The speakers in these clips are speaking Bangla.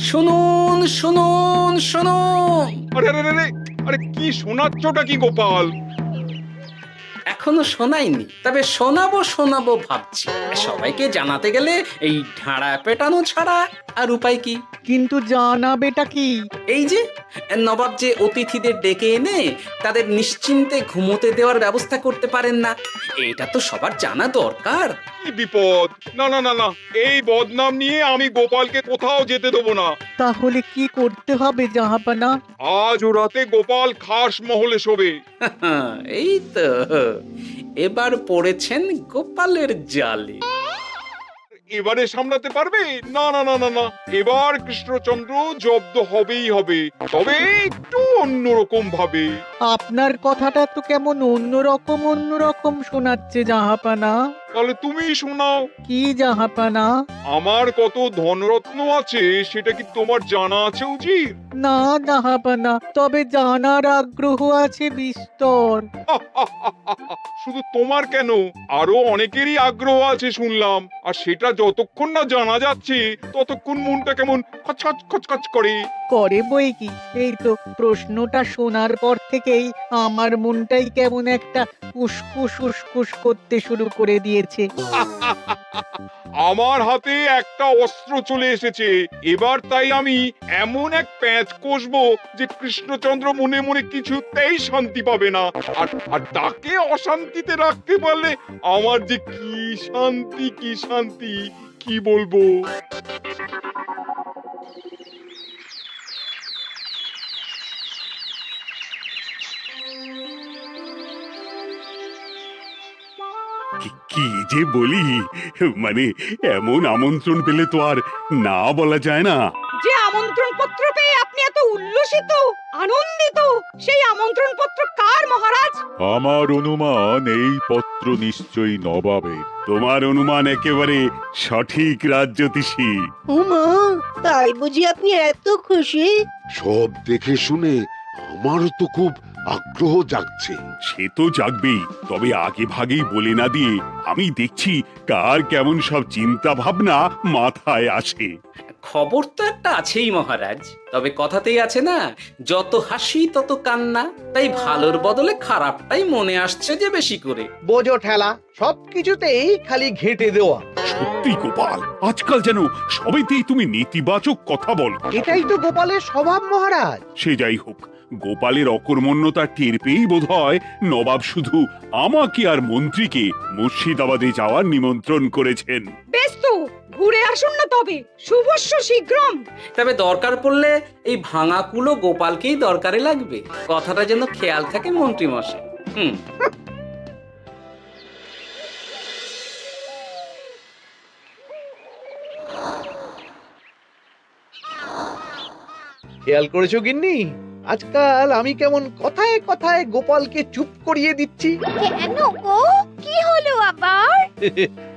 শুনুন শুনুন শুনুন। আরে আরে আরে আরে কি শোনাচ্ছটা কি গোপাল? এখনো শোনাইনি, তবে শোনাবো শোনাবো ভাবছি। সবাইকে জানাতে গেলে এই ঢাড়া পেটানো ছাড়া আর উপায় কি? কিন্তু জানাবেটা কি? এই যে নবাব যে অতিথিদের ডেকে এনে তাদের নিশ্চিন্তে ঘুমোতে দেওয়ার ব্যবস্থা করতে পারেন না, এটা তো সবার জানা দরকার। কি বিপদ! না না না না, এই বদনাম নিয়ে আমি গোপালকে কোথাও যেতে দেবো না। তাহলে কি করতে হবে জাহাপানা? আজ ও রাতে গোপাল খাস মহলে শোবে। এই তো এবার পড়েছেন গোপালের জালে। এবারে সামলাতে পারবে? না না না না না, এবার কৃষ্ণচন্দ্র জব্দ হবেই হবে, তবে একটু অন্যরকম ভাবে। আপনার কথাটা তো কেমন অন্যরকম শোনাচ্ছে জাহাপানা। তাহলে তুমি শোনাও। কি জাহাপানা? আমার কত ধনরত্ন আছে সেটা কি তোমার জানা আছে উজির? না জাহাপানা, তবে জানার আগ্রহ আছে বিস্তর। শুধু তোমার কেন, আরো অনেকেরই আগ্রহ আছে শুনলাম, আর সেটা যতক্ষণ না জানা যাচ্ছে ততক্ষণ মনটা কেমন খচখচ খচখচ করে। করে বই কি, এই তো প্রশ্নটা শোনার পর থেকেই আমার মনটাই কেমন একটা উসকুস উসকুস করতে শুরু করে দিয়েছে। আমার হাতে একটা অস্ত্র চলে এসেছে, এবার তাই আমি এমন এক প্যাঁচ কষবো যে কৃষ্ণচন্দ্র মনে মনে কিছুতেই শান্তি পাবে না, আর তাকে অশান্তিতে রাখতে পারলে আমার যে কি শান্তি কি শান্তি, কি বলবো। কি যে বলি, মানে এমন আমন্ত্রণ পেলে তো আর না বলা যায় না। যে আমন্ত্রণ পত্র পেয়ে আপনি এত উল্লসিত, আনন্দিত, সেই আমন্ত্রণ পত্র কার মহারাজ? আমার অনুমান এই পত্র নিশ্চয়ই নবাবের। তোমার অনুমান একেবারে সঠিক রাজ্যতীষী। উমা, তাই বুঝি আপনি এত খুশি? সব দেখে শুনে আমারও তো খুব আগ্রহ জাগছে। সে তো জাগবেই, তবে আগে ভাগেই বলে না দিয়ে আমি দেখছি কার কেমন সব চিন্তা ভাবনা মাথায় আসে। খবর তো একটা আছেই মহারাজ, তবে কথাতেই আছে না, যত হাসি তত কান্না। তাই ভালোর বদলে খারাপটাই মনে আসছে যে বেশি করে। বোঝো ঠেলা, সবকিছুতেই খালি ঘেঁটে দেওয়া। সত্যি গোপাল, আজকাল যেন সবেতেই তুমি নেতিবাচক কথা বলো। এটাই তো গোপালের স্বভাব মহারাজ। সে যাই হোক, গোপালের অকর্মণ্যতা টের পেয়েই বোধ হয় নবাব শুধু আমাকে আর মন্ত্রীকে মুর্শিদাবাদে যাওয়ার নিমন্ত্রণ করেছেন। বেশ তো, ঘুরে আসুন না তবে, শুভস্য শীঘ্রম। তবে দরকার পড়লে এই ভাঙা কুলো গোপালকেই দরকারে লাগবে, কথাটা যেন খেয়াল থাকে মন্ত্রী মশাই। খেয়াল করেছো গিন্নি, আজকাল আমি কেমন কথায় কথায় গোপালকে চুপ করিয়ে দিচ্ছি। কেন গো, কি হলো আবার?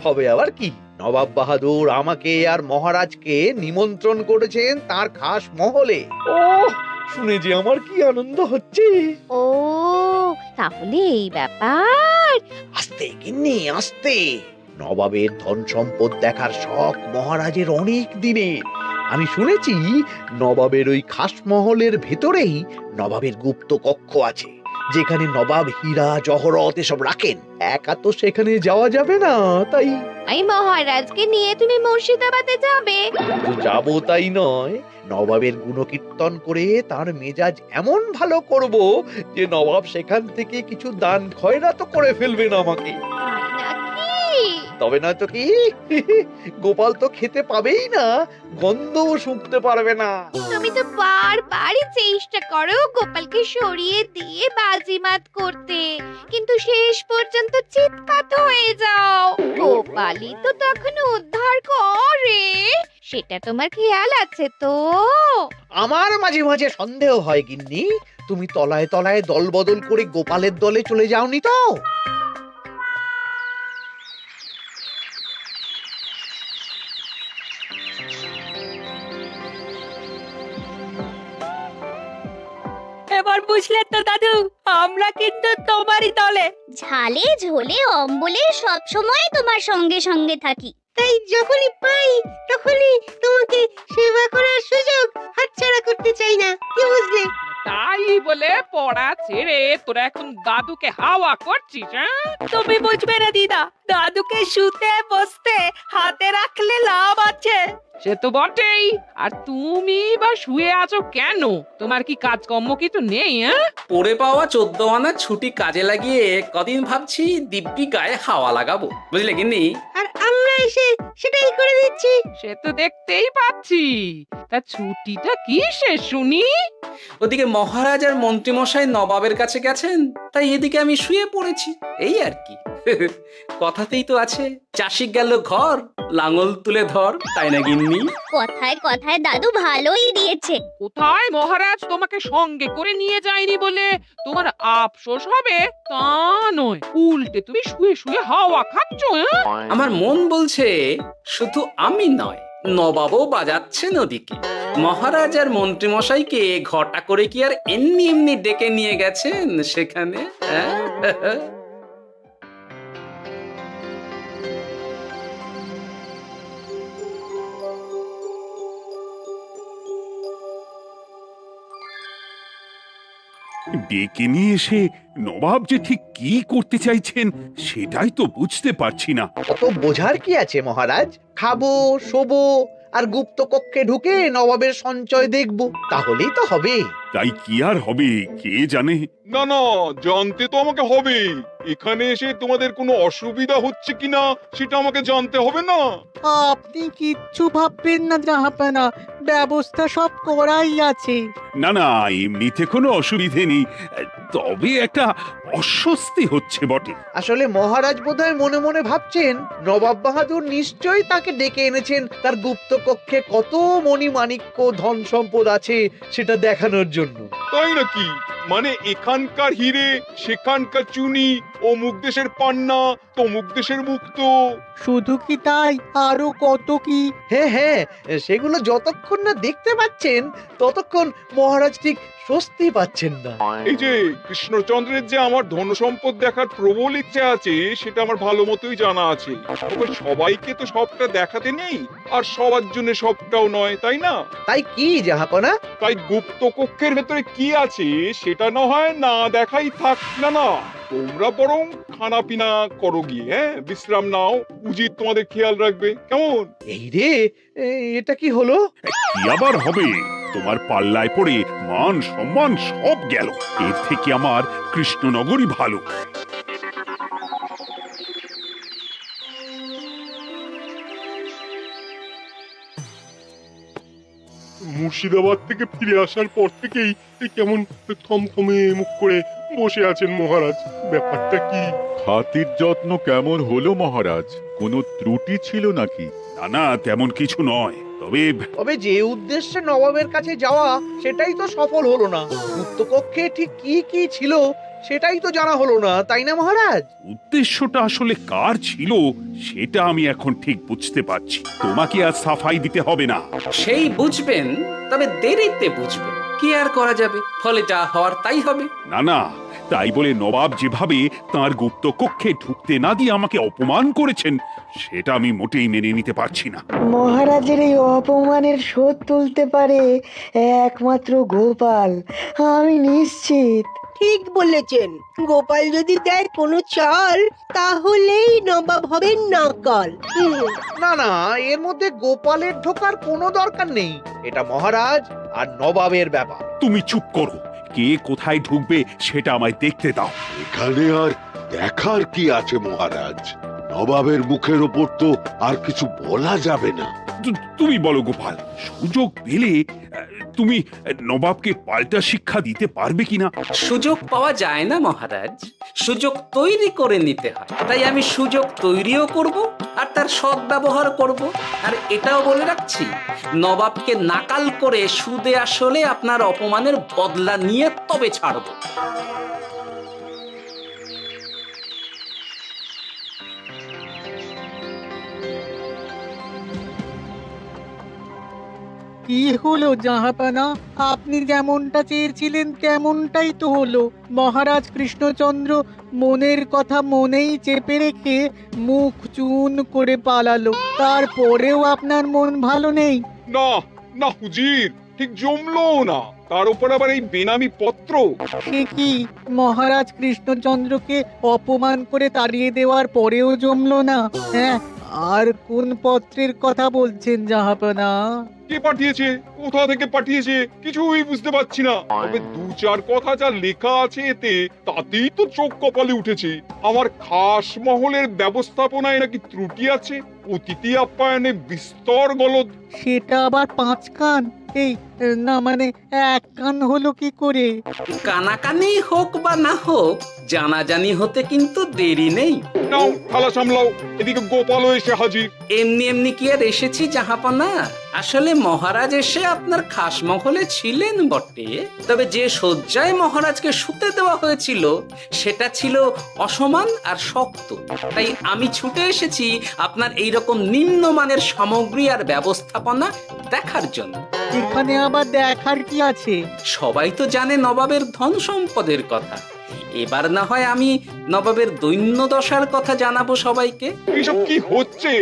হবে আবার কি, নবাব বাহাদুর আমাকে আর মহারাজকে নিমন্ত্রণ করেছেন তার খাস মহলে। ও শুনে যে আমার কি আনন্দ হচ্ছে। ও তাহলে এই ব্যাপার। আস্তে গিন্নি আস্তে, নবাবের ধন সম্পদ দেখার শখ মহারাজের অনেক দিনের। আমি শুনেছি নবাবের ওই খাস মহলের ভেতরেই নবাবের গুপ্ত কক্ষ আছে, যেখানে নবাব হীরা জহরত এসব রাখেন। একা তো সেখানে যাওয়া যাবে না, তাই এই মহারাজকে নিয়ে তুমি মুর্শিদাবাদে যাবে? তো যাবো তাই নয়, নবাবের গুণকীর্তন করে তার মেজাজ এমন ভালো করব যে নবাব সেখান থেকে কিছু দান খয়রাত করে ফেলবেন আমাকে। তাই নাকি? তবে না তো কি, গোপাল তো খেতে পাবেই না, গন্ধও শুঁকতে পারবে না। তুমি তো বারবারই চেষ্টা করো গোপালকে সরিয়ে দিয়ে বাজিমাত করতে, কিন্তু শেষ পর্যন্ত চিৎপাত হয়ে যাও। গোপালই তো তখন উদ্ধার করে, সেটা তোমার খেয়াল আছে তো? আমার মাঝে মাঝে সন্দেহ হয় গিন্নি, তুমি তলায় তলায় দল বদল করে গোপালের দলে চলে যাওনি তো? এবার বুঝলে তো দাদু, আমরা কিন্তু তোমারই দলে। ঝালে ঝোলে অম্বলে সব সময় তোমার সঙ্গে সঙ্গে থাকি। তাই যখনই পাই তখনই তোমাকে সেবা করার সুযোগ পড়া ছেড়ে তোরা এখন দাদুকে হাওয়া করছিস, হ্যাঁ? তুমি বুঝবে না দিদা, দাদুকে শুতে বসতে হাতে রাখলে লাভ আছে। সে তো বটেই। আর তুমি বা শুয়ে আছো কেন? তোমার কি কাজকর্ম কিছু নেই, হ্যাঁ? পড়ে পাওয়া 14 আনা ছুটি কাজে লাগিয়ে কদিন ভাবছি দিব্যি গায়ে হাওয়া লাগাবো, বুঝলে গিন্নি? আর আমরা এসে সেটাই করে দিচ্ছি। সে তো দেখতেই পাচ্ছি। তা ছুটিটা কি সে শুনি? ওদিকে মহারাজ আর মন্ত্রীমশাই নবাবের কাছে গেছেন, তাই এদিকে আমি শুয়ে পড়েছি, এই আর কি। কথাতেই তো আছে, চাষি গেল ঘর, লাঙল তুলে ধর, তাই না গিন্নি? কথায় কথায় দাদু ভালোই দিয়েছে। কোথায় মহারাজ তোমাকে সঙ্গে করে নিয়ে যায়নি বলে তোমার আফসোস হবে তা নয়, উল্টে তুমি শুয়ে শুয়ে হাওয়া খাচ্ছ, হ্যাঁ? আমার মন বলছে শুধু আমি নয়, নবাবও বাজাচ্ছেন ওদিকে। মহারাজ আর মন্ত্রীমশাইকে ঘটা করে কি আর এমনি এমনি ডেকে নিয়ে গেছেন সেখানে, হ্যাঁ? ডেকে নিয়ে এসে নবাব যে ঠিক কি করতে চাইছেন সেটাই তো বুঝতে পারছি না। অত বোঝার কি আছে মহারাজ? খাবো, শোবো আর গুপ্ত কক্ষে ঢুকে নবাবের সঞ্চয় দেখব, তাহলেই তো হবে। তাই কি আর হবে কে জানে। না না, জানতে তো আমাকে হবে। এখানে এসে তোমাদের কোনো অসুবিধা হচ্ছে কিনা সেটা আমাকে জানতে হবে না? আপনি কিচ্ছু ভাববেন না জাহাপানা, ব্যবস্থা সব করাই আছে। না না, এমনিতে কোনো অসুবিধে নেই, তবে একটা অস্বস্তি হচ্ছে বটে। আসলে মহারাজ বোধহয় মনে মনে ভাবছেন নবাব বাহাদুর নিশ্চয়ই তাকে ডেকে এনেছেন তার গুপ্ত কক্ষে কত মণিমাণিক্য ধন সম্পদ আছে সেটা দেখানোর জন্য। তাই নাকি? মানে এখানকার হিরে, সেখানকার চুনি, অমুক দেশের পান্না, তমুক দেশের মুক্ত। শুধু কি তাই, আরো কত কি। হ্যাঁ হ্যাঁ, সেগুলো যতক্ষণ না দেখতে পাচ্ছেন ততক্ষণ মহারাজ ঠিক স্বস্তি পাচ্ছেন না। এই যে কৃষ্ণচন্দ্রের যে আমার ধন সম্পদ দেখার প্রবল ইচ্ছে আছে সেটা আমার ভালো মতোই জানা আছে। তবে সবাইকে তো সবটা দেখাতে নেই, আর সবার জন্য সবটাও নয়, তাই না? তাই কি জাহাপনা? তাই গুপ্ত কক্ষের ভেতরে কি আছে সেটা না হয় না দেখাই থাক। না না, তোমরা বরং খানা পিনা করো গিয়ে, হ্যাঁ, বিশ্রাম নাও। উজির তোমাদের খেয়াল রাখবে, কেমন? এই রে, এটা কি হলো? কি আবার হবে? তোমার পাল্লায় পড়ে মান সম্মান সব গেল। এর থেকে আমার কৃষ্ণনগরই ভালো। মুর্শিদাবাদ থেকে ফিরে আসার পর থেকেই কেমন থমথমে মুখ করে বসে আছেন মহারাজ, ব্যাপারটা কি? হাতির যত্ন কেমন হলো মহারাজ? কোনো ত্রুটি ছিল নাকি? না না, তেমন কিছু নয়, তবে যে উদ্দেশ্যে নবাবের কাছে যাওয়া সেটাই তো সফল হলো না। গুপ্ত কক্ষে ঠিক কি কি ছিল সেটাই তো জানা হলো না, তাই না মহারাজ? উদ্দেশ্যটা আসলে কার ছিল সেটা আমি এখন ঠিক বুঝতে পারছি। তোমাকে আর সাফাই দিতে হবে না। সেই বুঝবেন, তবে দেরিতে বুঝবেন। কি আর করা যাবে, ফলে যা হওয়ার তাই হবে। না না, তাই বলে নবাব যেভাবে তার গুপ্ত কক্ষে ঢুকতে না দিয়ে আমাকে অপমান করেছেন সেটা আমি মোটেই মেনে নিতে পারছি না। মহারাজের এই অপমানের শোধ তুলতে পারে একমাত্র গোপাল, আমি নিশ্চিত। ঠিক বলেছেন, গোপাল যদি দেয় কোনো চাল তাহলেই নবাব হবেন নকল। না না, এর মধ্যে গোপালের ঢোকার কোনো দরকার নেই। এটা মহারাজ আর নবাবের ব্যাপার। তুমি চুপ করো, কে কোথায় ঢুকবে সেটা আমায় দেখতে দাও। এখানে আর দেখার কি আছে মহারাজ? নবাবের মুখের ওপর তো আর কিছু বলা যাবে না। তুমি বলো গোপাল, সুযোগ পেলে তুমি নবাবকে পাল্টা শিক্ষা দিতে পারবে কিনা? সুযোগ পাওয়া যায় না মহারাজ, সুযোগ তৈরি করে নিতে হয়। তাই আমি সুযোগ তৈরিও করব আর তার সদ্ব্যবহার করব। আর এটাও বলে রাখছি, নবাবকে নাকাল করে সুদে আসলে আপনার অপমানের বদলা নিয়ে তবে ছাড়ব। কি হলো জাহাপানা, আপনি যেমনটা চেয়েছিলেন তেমনটাই তো হলো। মহারাজ কৃষ্ণচন্দ্র মনের কথা মনেই চেপে রেখে মুখ চুন করে পালালো, তারপরেও আপনার মন ভালো নেই? না না হুজির, ঠিক জমলো না, তার উপর আবার এই বেনামি পত্র। সে কি, মহারাজ কৃষ্ণচন্দ্রকে অপমান করে তাড়িয়ে দেওয়ার পরেও জমলো না? হ্যাঁ, আর কোন পত্রের কথা বলছেন জাহাপনা? কে পাঠিয়েছে, কোথা থেকে পাঠিয়েছে, কিছুই বুঝতে পারছি না। তবে দু চার কথা যা লেখা আছে এতে, তাতেই তো চোখ কপালে উঠেছে। আমার খাস মহলের ব্যবস্থাপনায় নাকি ত্রুটি আছে, অতিথি আপ্যায়নে বিস্তর গলদ। সেটা আবার 5 কান? এই না মানে 1 কান হলো কি করে? কানাকানি হোক বা না হোক, জানাজানি হতে কিন্তু দেরি নেই। নাও থালা সামলাও, এদিকে গোপালও এসে হাজির। এমনি এমনি কি আর এসেছি জাহাপনা? আসলে মহারাজ এসে আপনার খাস মহলে ছিলেন বটে, তবে যে শয্যায় মহারাজকে শুতে দেওয়া হয়েছিল সেটা ছিল অসমান আর শক্ত। তাই আমি ছুটে এসেছি আপনার এইরকম নিম্নমানের সামগ্রী আর ব্যবস্থাপনা দেখার জন্য। এখানে আবার দেখার কি আছে? সবাই তো জানে নবাবের ধন সম্পদের কথা, এবার না হয় আমি নবাবের দৈন্য দশার কথা জানাবো সবাইকে। এইসব কি হচ্ছে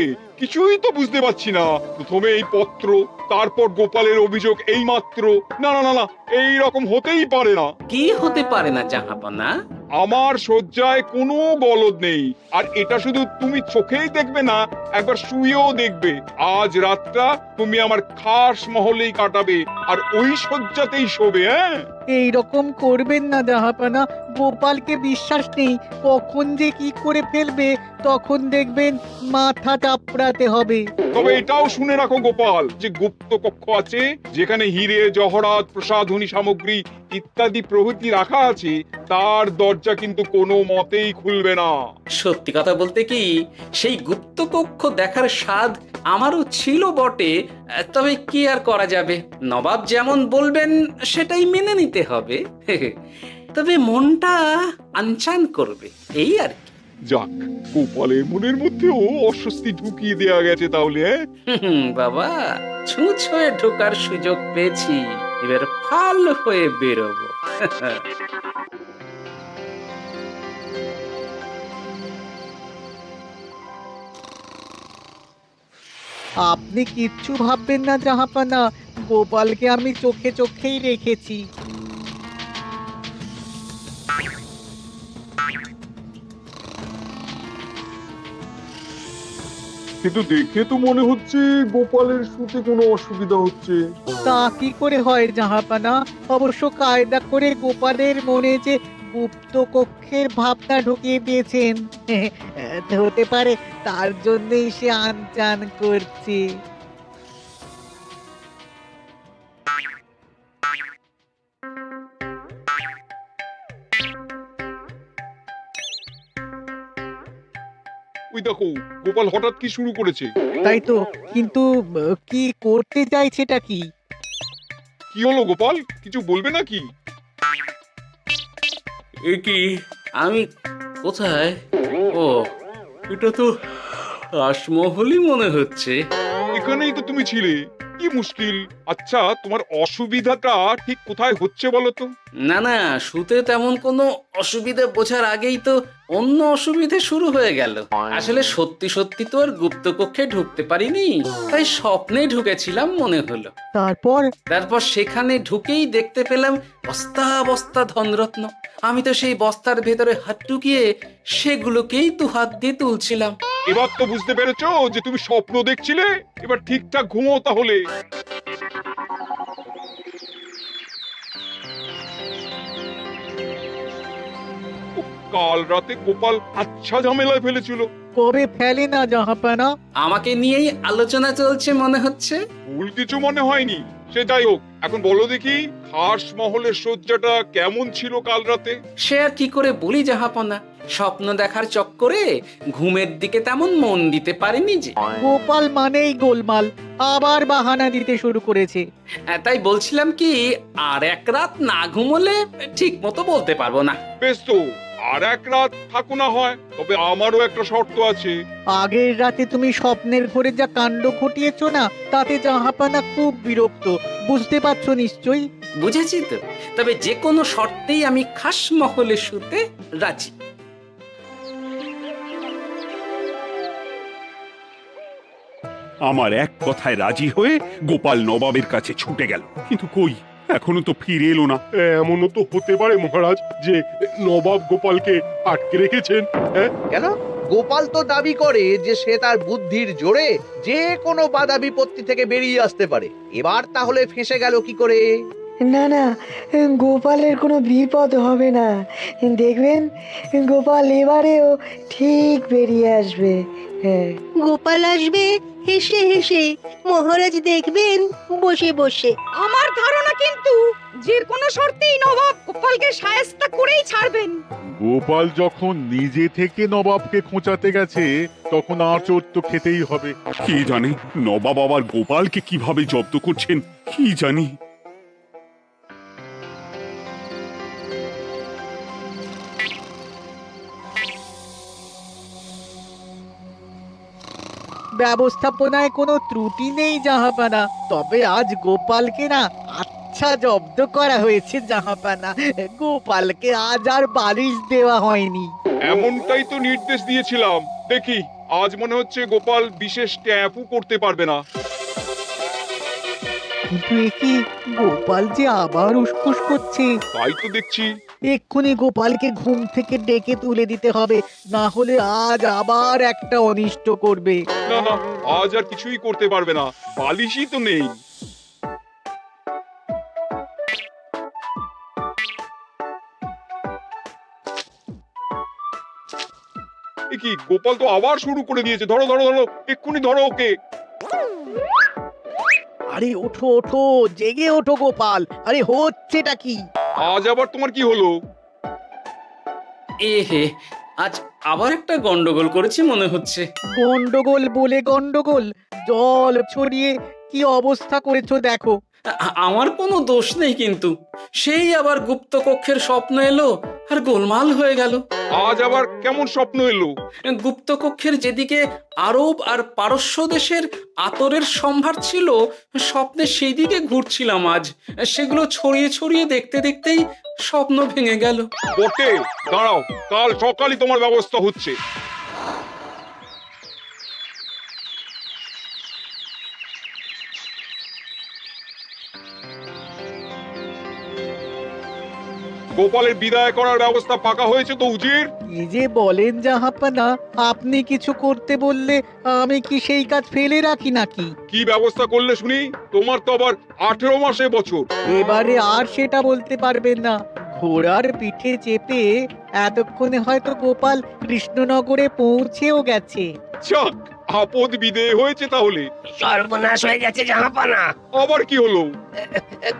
কিছুই তো বুঝতে পারছি না। প্রথমে এই পত্র, তারপর গোপালের অভিযোগ এই মাত্র। না না না না, এই রকম হতেই পারে না। কি হতে পারে না জাহাপনা? আমার শয্যায় কোনো গলদ নেই, আর এটা শুধু তুমি চোখেই দেখবে না, একবার শুয়েও দেখবে। আজ রাতটা তুমি আমার খাস মহলেই কাটাবে, আর ওই শয্যাতেই শোবে। হ্যাঁ, এই রকম করবেন না জাহাপনা, গোপালকে বিশ্বাস নেই, কখন যে কি করে ফেলবে তখন দেখবেন মাথা চাপড়াতে হবে। তবে এটাও শুনে রাখো গোপাল, যে গুপ্ত কক্ষ আছে যেখানে হিরে জহরাত প্রসাধনী সামগ্রী ইত্যাদি প্রভৃতি রাখা আছে, তার দরজা কিন্তু কোনো মতেই খুলবে না। সত্যি কথা বলতে কি, সেই গুপ্ত কক্ষ দেখার স্বাদ আমারও ছিল বটে, তবে কি আর করা যাবে, নবাব যেমন বলবেন সেটাই মেনে নিতে হবে। তবে মনটা আনচান করবে, এই আর কি। যাক, গোপালের মনের মধ্যেও অস্বস্তি ঢুকিয়ে দেয়া গেছে তাহলে। বাবা, ছুঁচ হয়ে ঢোকার সুযোগ পেয়েছি, এবার ফাল হয়ে বেরোবো। আপনি কিচ্ছু ভাববেন না জাহাপনা, গোপালকে আমি চোখে চোখেই রেখেছি। কিন্তু দেখে তো মনে হচ্ছে গোপালের শুতে কোনো অসুবিধা হচ্ছে। তা কি করে হয় জাহাপনা? অবশ্য কায়দা করে গোপালের মনে যে গুপ্ত কক্ষের ভাবনা ঢুকিয়ে দিয়েছেন, হতে পারে তার জন্যই সে আনচান করছে। ওই দেখো, গোপাল হঠাৎ কি শুরু করেছে। তাই তো, কিন্তু কি করতে চাইছেটা কি? কি হলো গোপাল, কিছু বলবে নাকি? এ কি, আমি কোথায়? ও, এটা তো রাসমহলই মনে হচ্ছে। এখানেই তো তুমি ছিলে, কি মুশকিল। আচ্ছা, তোমার অসুবিধাটা ঠিক কোথায় হচ্ছে বলো তো? না না, শুতে তেমন কোনো অসুবিধা বোঝার আগেই তো অন্য অসুবিধে শুরু হয়ে গেল। আসলে সত্যি সত্যি তো আর গুপ্ত কক্ষে ঢুকতে পারিনি, তাই স্বপ্নে ঢুকেছিলাম মনে হলো। তারপর সেখানে ঢুকেই দেখতে পেলাম বস্তা বস্তা ধনরত্ন। আমি তো সেই বস্তার ভেতরে হাত ঢুকিয়ে সেগুলোকেই 2 হাত দিয়ে তুলছিলাম। এবার তো বুঝতে পেরেছো যে তুমি স্বপ্ন দেখছিলে। এবার ঠিকঠাক ঘুমো তাহলে। কাল রাতে গোপাল আচ্ছা ঝামেলায় ফেলেছিল। কবে ফেলে না জাহাপনা? আমাকে নিয়েই আলোচনা চলছে মনে হচ্ছে। ভুল কিছু মনে হয়নি, সে যাই হোক। এখন বলো দেখি, খাস মহলের শয্যাটা কেমন ছিল কাল রাতে? সে আর কি করে বলি জাহাপনা, স্বপ্ন দেখার চক্করে ঘুমের দিকে তেমন মন দিতে পারিনি যে। গোপাল মানেই গোলমাল, আবার বাহানা দিতে শুরু করেছে। তাই বলছিলাম কি, আর এক রাত না ঘুমোলে ঠিক মতো বলতে পারবো না। বেশ তো, আর এক রাত থাকো না হয়, তবে আমারও একটা শর্ত আছে। আগের রাতে তুমি স্বপ্নের ঘরে যা কাণ্ড ঘটিয়েছো না, তাতে জাহাপনা খুব বিরক্ত, বুঝতে পারছো নিশ্চয়ই। বুঝেছি তো, তবে যে কোনো শর্তেই আমি খাস মহলে শুতে রাজি। আমার এক কথায় রাজি হয়ে গোপাল নবাবের কাছে ছুটে গেল, কিন্তু কই এখনো তো ফিরে এলো না। এমনও তো হতে পারে মহারাজ যে নবাব গোপালকে আটকে রেখেছেন। হ্যাঁ, কেন? গোপাল তো দাবি করে যে সে তার বুদ্ধির জোরে যে কোনো বাধা বিপত্তি থেকে বেরিয়ে আসতে পারে। এবার তাহলে ফেঁসে গেল কি করে? না না, গোপালের কোনো বিপদ হবে না। দেখবেন গোপাল এবারেও ঠিক বেরিয়ে আসবে। হ্যাঁ, গোপাল আসবে হেসে হেসে, মহারাজ দেখবেন বসে বসে। আমার ধারণা কিন্তু যে কোনো শর্তেই নবাব গোপালকে শায়েস্তা করেই ছাড়বেন। গোপাল যখন নিজে থেকে নবাবকে খোঁচাতে গেছে তখন আঁচড় তো খেতেই হবে। কি জানে নবাব আবার গোপালকে কিভাবে জব্দ করছেন, কি জানি। ব্যবস্থাপনায় কোনো ত্রুটি নেই জাহাপানা, তবে আজ গোপালকে না আচ্ছা জব্দ করা হয়েছে জাহাপানা। গোপালকে আজ আর বালিশ দেওয়া হয়নি। এমনটাই তো নির্দেশ দিয়েছিলাম। দেখি আজ মনে হচ্ছে গোপাল বিশেষ ট্যাপও করতে পারবে না। কিন্তু এ কি, গোপাল যে আবার উসখুস করছে। তাই তো দেখছি। এক্ষুনি গোপালকে ঘুম থেকে ডেকে তুলে দিতে হবে, না হলে আজ আবার একটা অনিষ্ট করবে। না না, আজ আর কিছুই করতে পারবে না, বালিশই তো নেই। এ কি, গোপাল তো আবার শুরু করে দিয়েছে। ধরো ধরো ধরো, এক্ষুনি ধরো ওকে। আরে ওঠো ওঠো, জেগে ওঠো গোপাল। আরে হচ্ছেটা কি? আজ আবার তোমার কি হলো? এ হে, আজ আবার একটা গন্ডগোল করেছি মনে হচ্ছে। গন্ডগোল বলে গন্ডগোল, জল ছড়িয়ে কি অবস্থা করেছো দেখো। আমার কোনো দোষ নেই, কিন্তু সেই আবার গুপ্ত কক্ষের স্বপ্ন এলো আর গোলমাল হয়ে গেল। আজ আবার কেমন স্বপ্ন এলো? গুপ্ত কক্ষের যেদিকে আরব আর পারস্য দেশের আতরের সম্ভার ছিল, স্বপ্নে সেই দিকে ঘুরছিলাম আজ। সেগুলো ছড়িয়ে ছড়িয়ে দেখতে দেখতেই স্বপ্ন ভেঙে গেল। বটে, দাঁড়াও, কাল সকালই তোমার ব্যবস্থা হচ্ছে। গোপালের বিদায় করার ব্যবস্থা পাকা হয়েছে তো উজির? কি যে বলেন জাহাপানা, আপনি কিছু করতে বললে আমি কি সেই কাজ ফেলে রাখি নাকি? কি ব্যবস্থা করলে শুনি? তোমার তো আবার 18 মাসে বছর। এবারে আর সেটা বলতে পারবেন না। ঘোড়ার পিঠে চেপে এতক্ষণে হয়তো গোপাল কৃষ্ণনগরে পৌঁছেও গেছে। যাক, আপদ বিদেয় হয়েছে তাহলে। সর্বনাশ হয়ে গেছে জাহাপানা। আবার কি হলো?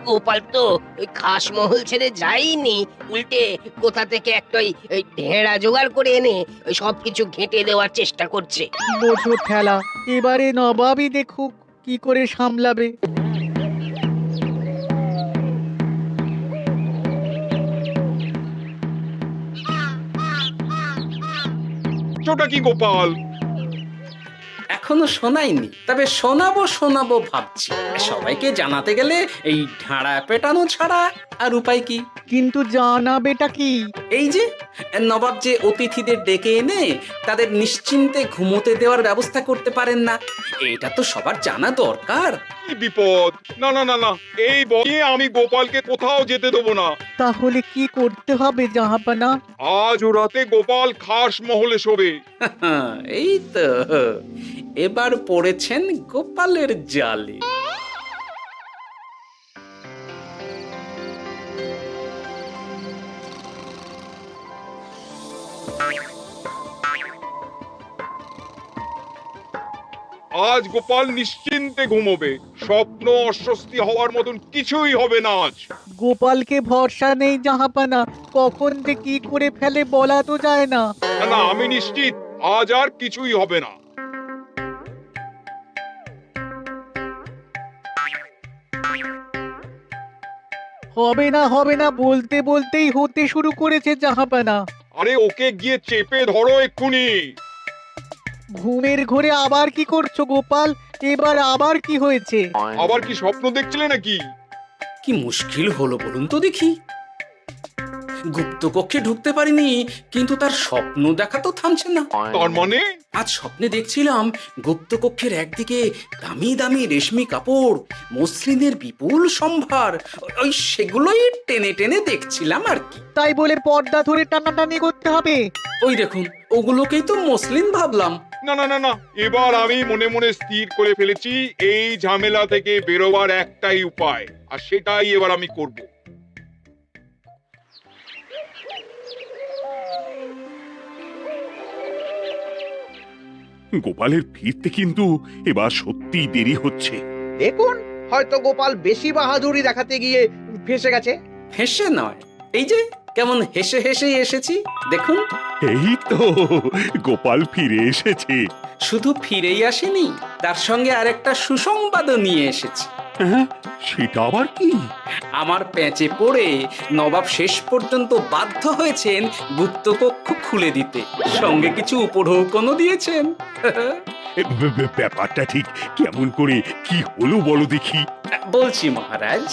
গোপাল তো ওই খাসমহল ছেড়ে যায়নি, উল্টে কোথা থেকে একটা ওই ঢেড়া জোগাড় করে এনে ওই সবকিছু ঘেঁটে দেওয়ার চেষ্টা করছে। বোঝো ঠেলা, এবারে নবাবই দেখুক কি করে সামলাবে। ছোটা কি গোপাল? এখনো শোনাইনি, তবে শোনাবো শোনাবো ভাবছি। সবাইকে জানাতে গেলে এই ঢাড়া পেটানো ছাড়া আর উপায় কি? কিন্তু জানাবেটা কি? এই যে নবাব যে অতিথিদের ডেকে এনে তাদের নিশ্চিন্তে ঘুমোতে দেওয়ার ব্যবস্থা করতে পারেন না, এটা তো সবার জানা দরকার। কি বিপদ! না না না না, এই বয়ে আমি গোপালকে কোথাও যেতে দেবো না। তাহলে কি করতে হবে জাহাপানা? আজ ও রাতে গোপাল খাস মহলে শোবে। এই তো এবার পড়েছেন গোপালের জালে। আজ গোপাল নিশ্চিন্তে ঘুমোবে। স্বপ্ন অস্বস্তি হওয়ার মতন কিছুই হবে না আজ। গোপালকে ভরসা নেই জাহাপানা, কখন যে কি করে ফেলে বলা তো যায় না। না না, আমি নিশ্চিত আজ আর কিছুই হবে না। হবে না বলতে বলতেই হতে শুরু করেছে জাহাপানা। আরে ওকে গিয়ে চেপে ধরো এক্ষুনি। ঘুমের ঘোরে আবার কি করছো গোপাল? এবার আবার কি হয়েছে? আবার কি স্বপ্ন দেখছিলে নাকি? কি মুশকিল হলো বলুন তো দেখি। গুপ্তকক্ষে ঢুকতে পারিনি, কিন্তু তার স্বপ্ন দেখা তো থামছে না। তার মানে আজ স্বপ্নে দেখছিলাম গুপ্তকক্ষের একদিকে দামি দামি রেশমি কাপড়, মসলিনের বিপুল সম্ভার, ওই সেগুলোই টেনে টেনে দেখছিলাম আর কি। তাই বলে পর্দা ধরে টানাটানি করতে হবে? ওই দেখুন, ওগুলোকেই তো মসলিন ভাবলাম। না না না না, এবার আমি মনে মনে স্থির করে ফেলেছি এই ঝামেলা থেকে বেরোবার একটাই উপায়, আর সেটাই এবার আমি করব। গোপালের ফিরতে কিন্তু এবার সত্যি দেরি হচ্ছে। দেখুন, হয়তো গোপাল বেশি বাহাদুরি দেখাতে গিয়ে ফেসে গেছে। হেসে নয়, এই যে কেমন হেসে হেসে এসেছি দেখুন। এই তো গোপাল ফিরে এসেছে। শুধু ফিরেই আসেনি, তার সঙ্গে আরেকটা সুসংবাদও নিয়ে এসেছি। হ্যাঁ, সেটা আবার কি? আমার প্যাঁচে পড়ে নবাব শেষ পর্যন্ত বাধ্য হয়েছেন গুপ্তকক্ষ খুলে দিতে, সঙ্গে কিছু উপঢৌকনও দিয়েছেন। ব্যাপারটা ঠিক কেমন করে কি হলো বলো দেখি। বলছি মহারাজ,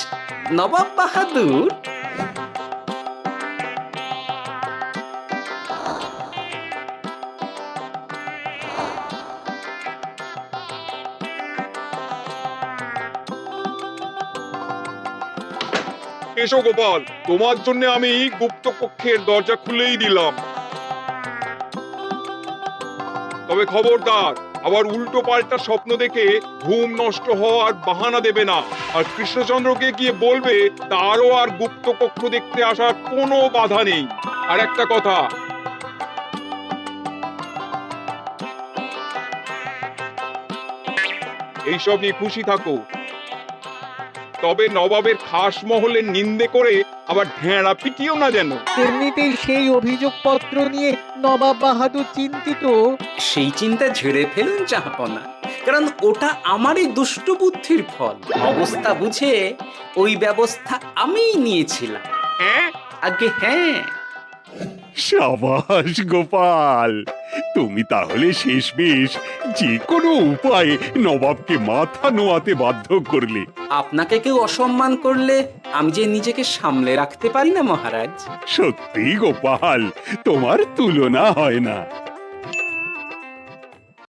নবাব বাহাদুর এসো গোপাল, তোমার জন্য আমি গুপ্ত কক্ষের দরজা খুলেই দিলাম। তবে খবরদার, আবার উল্টো পাল্টা স্বপ্ন দেখে ঘুম নষ্ট হওয়ার বাহানা দেবে না। আর কৃষ্ণচন্দ্রকে গিয়ে বলবে তারও আর গুপ্ত কক্ষ দেখতে আসার কোনো বাধা নেই। আর একটা কথা, এইসব নিয়ে খুশি থাকো, তবে নবাবের খাস মহলের নিন্দে করে আবার ঢেঁড়া পিটিও না যেন। এমনিতেই সেই অভিযোগপত্র নিয়ে নবাব বাহাদুর চিন্তিত। সেই চিন্তা ঝেড়ে ফেলুন জাহাপনা, কারণ ওটা আমারই দুষ্ট বুদ্ধির ফল। অবস্থা বুঝে ওই ব্যবস্থা আমিই নিয়েছিলাম। হ্যাঁ, আগে হ্যাঁ। সাবাস গোপাল, তুমি তাহলে শেষমেশ যে কোনো উপায়ে নবাবকে মাথা নোয়াতে বাধ্য করলে। আপনাকে কেউ অসম্মান করলে আমি যে নিজেকে সামলে রাখতে পারি না মহারাজ। সত্যি গোপাল, তোমার তুলনা হয় না।